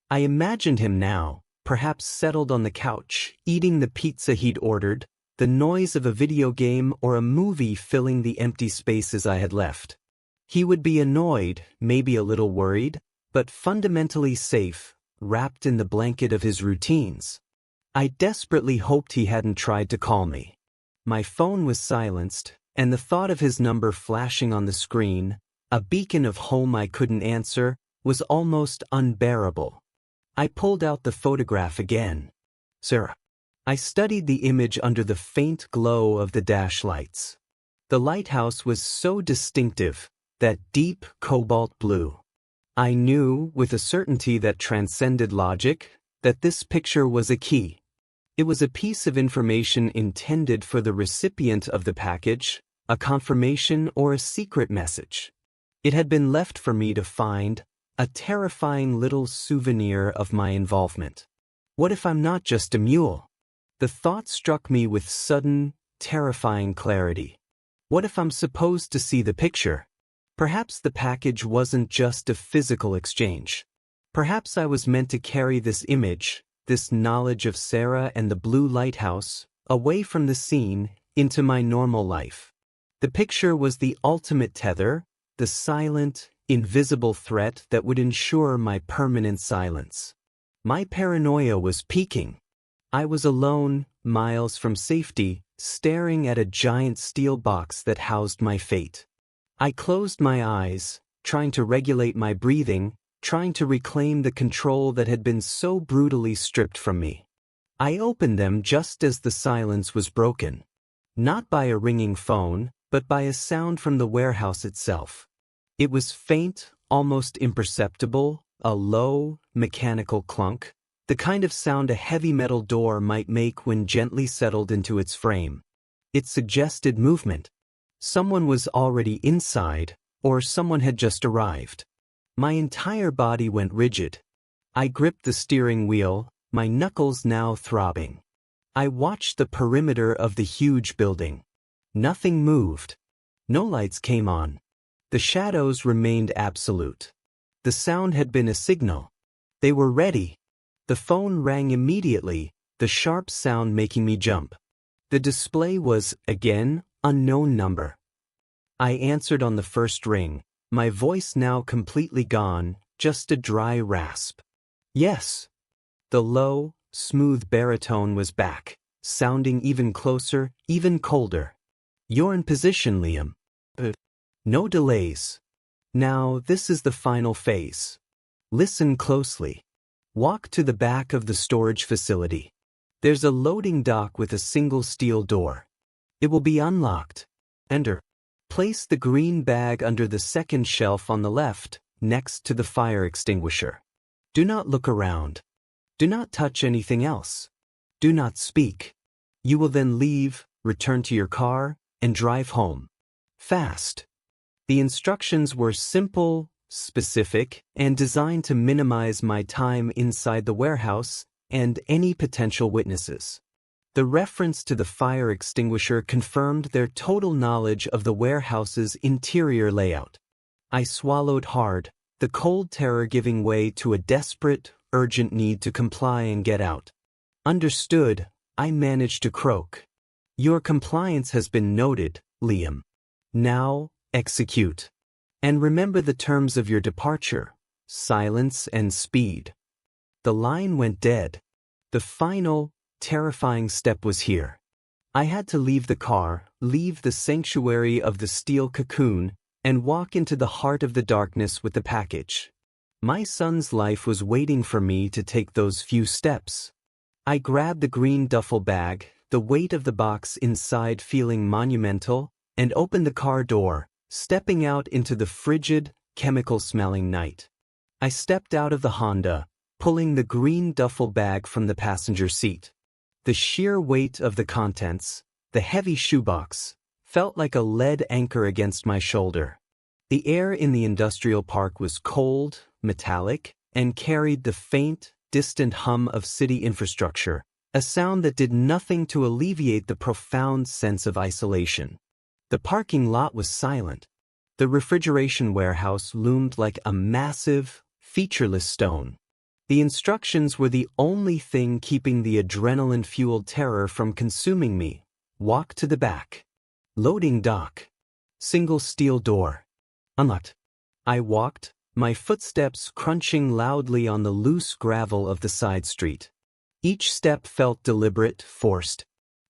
I imagined him now, perhaps settled on the couch, eating the pizza he'd ordered, the noise of a video game or a movie filling the empty spaces I had left. He would be annoyed, maybe a little worried, but fundamentally safe, wrapped in the blanket of his routines. I desperately hoped he hadn't tried to call me. My phone was silenced, and the thought of his number flashing on the screen, a beacon of home I couldn't answer, was almost unbearable. I pulled out the photograph again. Sir. I studied the image under the faint glow of the dash lights. The lighthouse was so distinctive, that deep cobalt blue. I knew, with a certainty that transcended logic, that this picture was a key. It was a piece of information intended for the recipient of the package, a confirmation or a secret message. It had been left for me to find, a terrifying little souvenir of my involvement. What if I'm not just a mule? The thought struck me with sudden, terrifying clarity. What if I'm supposed to see the picture? Perhaps the package wasn't just a physical exchange. Perhaps I was meant to carry this image, this knowledge of Sarah and the blue lighthouse, away from the scene, into my normal life. The picture was the ultimate tether, the silent, invisible threat that would ensure my permanent silence. My paranoia was peaking. I was alone, miles from safety, staring at a giant steel box that housed my fate. I closed my eyes, trying to regulate my breathing, trying to reclaim the control that had been so brutally stripped from me. I opened them just as the silence was broken. Not by a ringing phone, but by a sound from the warehouse itself. It was faint, almost imperceptible, a low, mechanical clunk, the kind of sound a heavy metal door might make when gently settled into its frame. It suggested movement. Someone was already inside, or someone had just arrived. My entire body went rigid. I gripped the steering wheel, my knuckles now throbbing. I watched the perimeter of the huge building. Nothing moved. No lights came on. The shadows remained absolute. The sound had been a signal. They were ready. The phone rang immediately, the sharp sound making me jump. The display was, again, unknown number. I answered on the first ring, my voice now completely gone, just a dry rasp. Yes. The low, smooth baritone was back, sounding even closer, even colder. You're in position, Liam. No delays. Now, this is the final phase. Listen closely. Walk to the back of the storage facility. There's a loading dock with a single steel door. It will be unlocked. Enter. Place the green bag under the second shelf on the left, next to the fire extinguisher. Do not look around. Do not touch anything else. Do not speak. You will then leave, return to your car, and drive home. Fast. The instructions were simple, specific, and designed to minimize my time inside the warehouse and any potential witnesses. The reference to the fire extinguisher confirmed their total knowledge of the warehouse's interior layout. I swallowed hard, the cold terror giving way to a desperate, urgent need to comply and get out. Understood, I managed to croak. Your compliance has been noted, Liam. Now, execute. And remember the terms of your departure: silence and speed. The line went dead. The final, terrifying step was here. I had to leave the car, leave the sanctuary of the steel cocoon, and walk into the heart of the darkness with the package. My son's life was waiting for me to take those few steps. I grabbed the green duffel bag, the weight of the box inside feeling monumental, and opened the car door, stepping out into the frigid, chemical-smelling night. I stepped out of the Honda, pulling the green duffel bag from the passenger seat. The sheer weight of the contents, the heavy shoebox, felt like a lead anchor against my shoulder. The air in the industrial park was cold, metallic, and carried the faint, distant hum of city infrastructure, a sound that did nothing to alleviate the profound sense of isolation. The parking lot was silent. The refrigeration warehouse loomed like a massive, featureless stone. The instructions were the only thing keeping the adrenaline-fueled terror from consuming me. Walk to the back. Loading dock. Single steel door. Unlocked. I walked, my footsteps crunching loudly on the loose gravel of the side street. Each step felt deliberate, forced.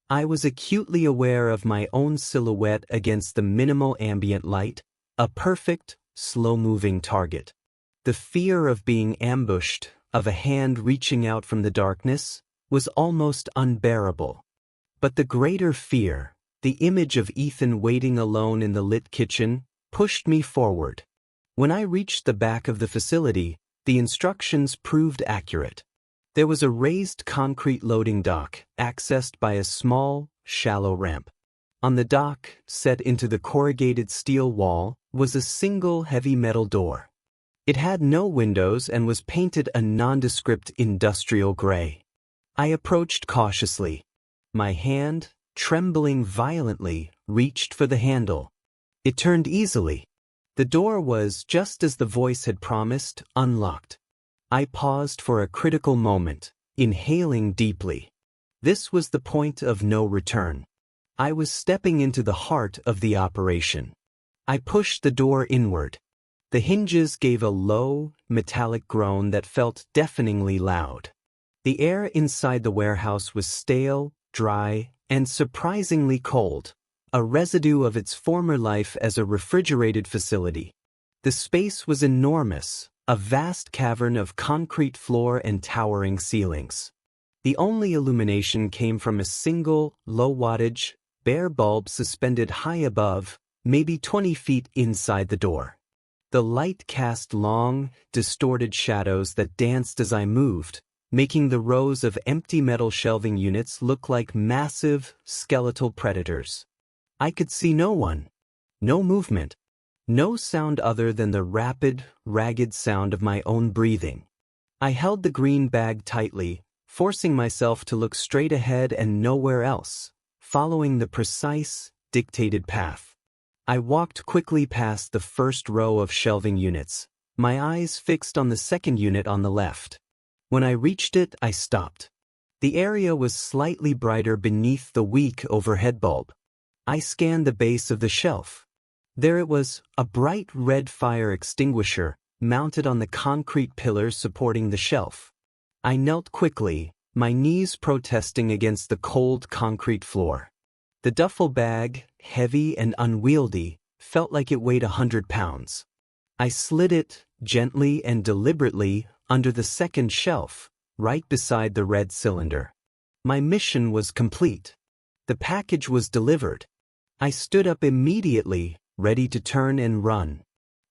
I was acutely aware of my own silhouette against the minimal ambient light, a perfect, slow-moving target. The fear of being ambushed, of a hand reaching out from the darkness, was almost unbearable. But the greater fear, the image of Ethan waiting alone in the lit kitchen, pushed me forward. When I reached the back of the facility, the instructions proved accurate. There was a raised concrete loading dock, accessed by a small, shallow ramp. On the dock, set into the corrugated steel wall, was a single heavy metal door. It had no windows and was painted a nondescript industrial gray. I approached cautiously. My hand, trembling violently, reached for the handle. It turned easily. The door was, just as the voice had promised, unlocked. I paused for a critical moment, inhaling deeply. This was the point of no return. I was stepping into the heart of the operation. I pushed the door inward. The hinges gave a low, metallic groan that felt deafeningly loud. The air inside the warehouse was stale, dry, and surprisingly cold, a residue of its former life as a refrigerated facility. The space was enormous, a vast cavern of concrete floor and towering ceilings. The only illumination came from a single, low-wattage, bare bulb suspended high above, maybe 20 feet inside the door. The light cast long, distorted shadows that danced as I moved, making the rows of empty metal shelving units look like massive, skeletal predators. I could see no one. No movement. No sound other than the rapid, ragged sound of my own breathing. I held the green bag tightly, forcing myself to look straight ahead and nowhere else, following the precise, dictated path. I walked quickly past the first row of shelving units, my eyes fixed on the second unit on the left. When I reached it, I stopped. The area was slightly brighter beneath the weak overhead bulb. I scanned the base of the shelf. There it was, a bright red fire extinguisher, mounted on the concrete pillars supporting the shelf. I knelt quickly, my knees protesting against the cold concrete floor. The duffel bag, heavy and unwieldy, felt like it weighed 100 pounds. I slid it, gently and deliberately, under the second shelf, right beside the red cylinder. My mission was complete. The package was delivered. I stood up immediately, ready to turn and run.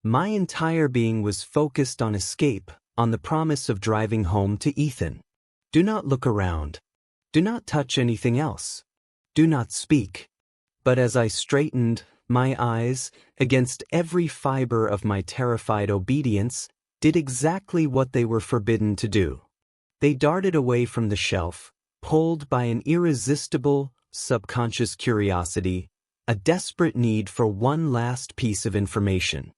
My entire being was focused on escape, on the promise of driving home to Ethan. Do not look around. Do not touch anything else. Do not speak. But as I straightened, my eyes, against every fiber of my terrified obedience, did exactly what they were forbidden to do. They darted away from the shelf, pulled by an irresistible, subconscious curiosity, a desperate need for one last piece of information.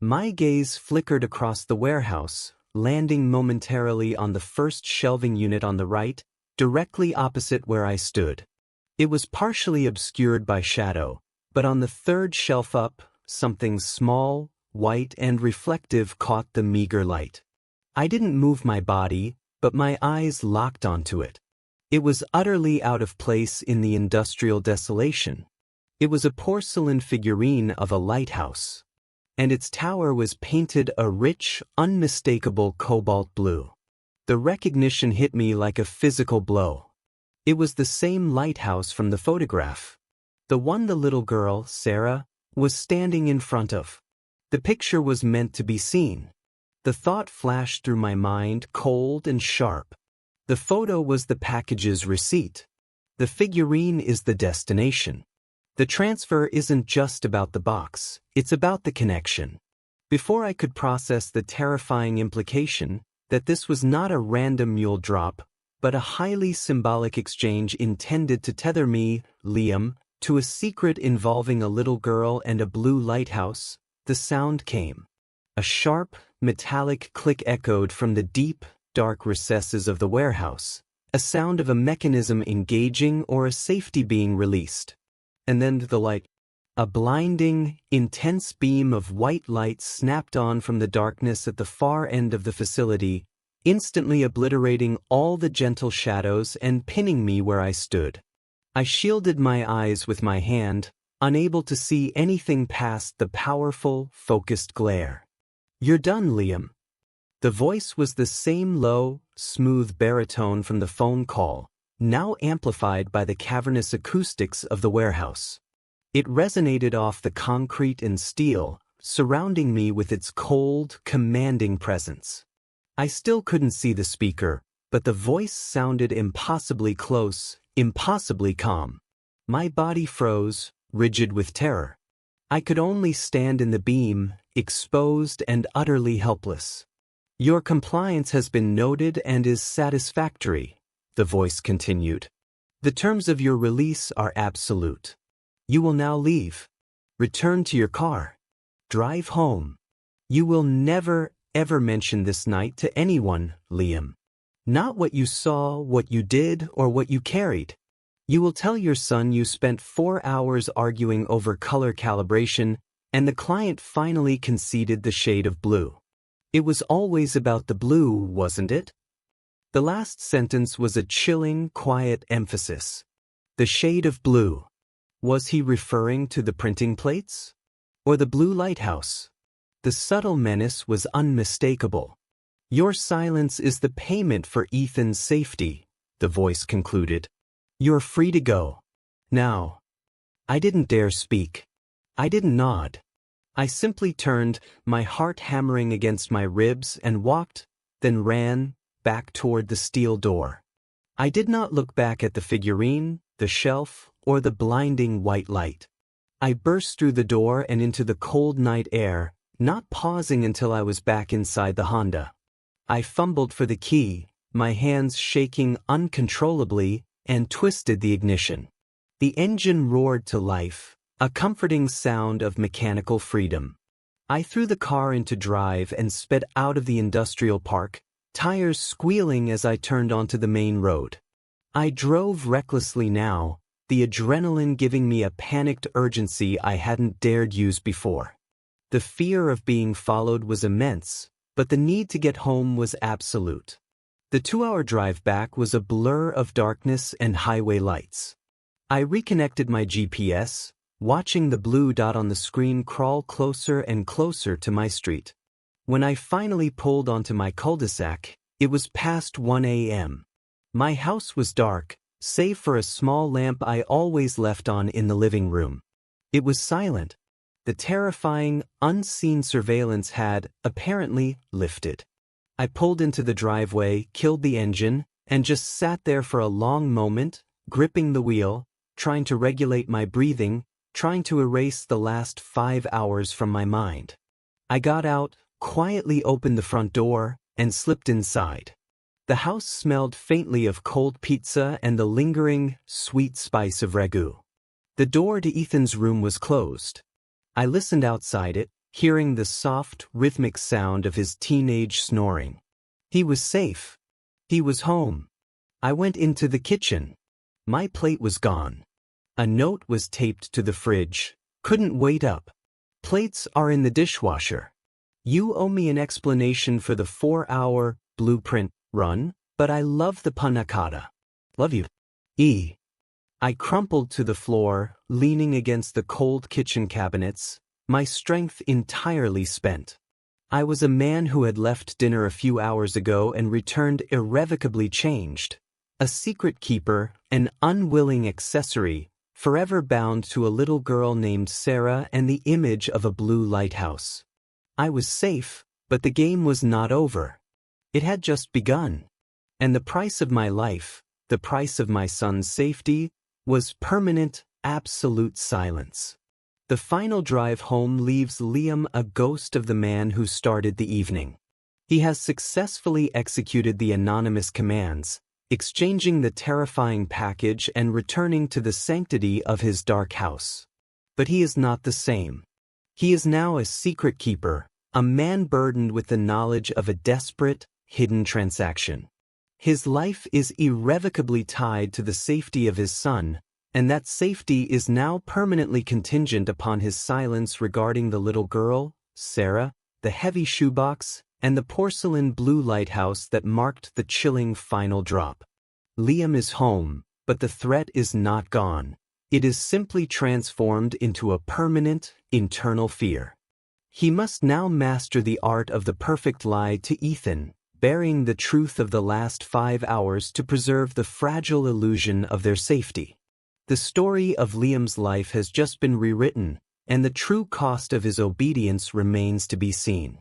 My gaze flickered across the warehouse, landing momentarily on the first shelving unit on the right, directly opposite where I stood. It was partially obscured by shadow, but on the third shelf up, something small, white and reflective caught the meager light. I didn't move my body, but my eyes locked onto it. It was utterly out of place in the industrial desolation. It was a porcelain figurine of a lighthouse. and its tower was painted a rich, unmistakable cobalt blue. The recognition hit me like a physical blow. It was the same lighthouse from the photograph. The one the little girl, Sarah, was standing in front of. The picture was meant to be seen. The thought flashed through my mind, cold and sharp. The photo was the package's receipt. The figurine is the destination. The transfer isn't just about the box, it's about the connection. Before I could process the terrifying implication that this was not a random mule drop, but a highly symbolic exchange intended to tether me, Liam, to a secret involving a little girl and a blue lighthouse, the sound came. A sharp, metallic click echoed from the deep, dark recesses of the warehouse, a sound of a mechanism engaging or a safety being released. And then the light. A blinding, intense beam of white light snapped on from the darkness at the far end of the facility, instantly obliterating all the gentle shadows and pinning me where I stood. I shielded my eyes with my hand, unable to see anything past the powerful, focused glare. "You're done, Liam." The voice was the same low, smooth baritone from the phone call, now amplified by the cavernous acoustics of the warehouse. It resonated off the concrete and steel, surrounding me with its cold, commanding presence. I still couldn't see the speaker, but the voice sounded impossibly close, impossibly calm. My body froze, rigid with terror. I could only stand in the beam, exposed and utterly helpless. "Your compliance has been noted and is satisfactory," the voice continued. "The terms of your release are absolute. You will now leave. Return to your car. Drive home. You will never, ever mention this night to anyone, Liam. Not what you saw, what you did, or what you carried. You will tell your son you spent 4 hours arguing over color calibration, and the client finally conceded the shade of blue. It was always about the blue, wasn't it?" The last sentence was a chilling, quiet emphasis. The shade of blue. Was he referring to the printing plates? Or the blue lighthouse? The subtle menace was unmistakable. "Your silence is the payment for Ethan's safety," the voice concluded. "You're free to go. Now." I didn't dare speak. I didn't nod. I simply turned, my heart hammering against my ribs, and walked, then ran, back toward the steel door. I did not look back at the figurine, the shelf, or the blinding white light. I burst through the door and into the cold night air, not pausing until I was back inside the Honda. I fumbled for the key, my hands shaking uncontrollably, and twisted the ignition. The engine roared to life, a comforting sound of mechanical freedom. I threw the car into drive and sped out of the industrial park, tires squealing as I turned onto the main road. I drove recklessly now, the adrenaline giving me a panicked urgency I hadn't dared use before. The fear of being followed was immense, but the need to get home was absolute. The 2-hour drive back was a blur of darkness and highway lights. I reconnected my GPS, watching the blue dot on the screen crawl closer and closer to my street. When I finally pulled onto my cul-de-sac, it was past 1 a.m. My house was dark, save for a small lamp I always left on in the living room. It was silent. The terrifying, unseen surveillance had, apparently, lifted. I pulled into the driveway, killed the engine, and just sat there for a long moment, gripping the wheel, trying to regulate my breathing, trying to erase the last 5 hours from my mind. I got out, quietly opened the front door, and slipped inside. The house smelled faintly of cold pizza and the lingering, sweet spice of ragu. The door to Ethan's room was closed. I listened outside it, hearing the soft, rhythmic sound of his teenage snoring. He was safe. He was home. I went into the kitchen. My plate was gone. A note was taped to the fridge. "Couldn't wait up. Plates are in the dishwasher. You owe me an explanation for the 4-hour blueprint run, but I love the panna cotta. Love you. E." I crumpled to the floor, leaning against the cold kitchen cabinets, my strength entirely spent. I was a man who had left dinner a few hours ago and returned irrevocably changed. A secret keeper, an unwilling accessory, forever bound to a little girl named Sarah and the image of a blue lighthouse. I was safe, but the game was not over. It had just begun. And the price of my life, the price of my son's safety, was permanent, absolute silence. The final drive home leaves Liam a ghost of the man who started the evening. He has successfully executed the anonymous commands, exchanging the terrifying package and returning to the sanctity of his dark house. But he is not the same. He is now a secret keeper, a man burdened with the knowledge of a desperate, hidden transaction. His life is irrevocably tied to the safety of his son, and that safety is now permanently contingent upon his silence regarding the little girl, Sarah, the heavy shoebox, and the porcelain blue lighthouse that marked the chilling final drop. Liam is home, but the threat is not gone. It is simply transformed into a permanent, internal fear. He must now master the art of the perfect lie to Ethan, burying the truth of the last 5 hours to preserve the fragile illusion of their safety. The story of Liam's life has just been rewritten, and the true cost of his obedience remains to be seen.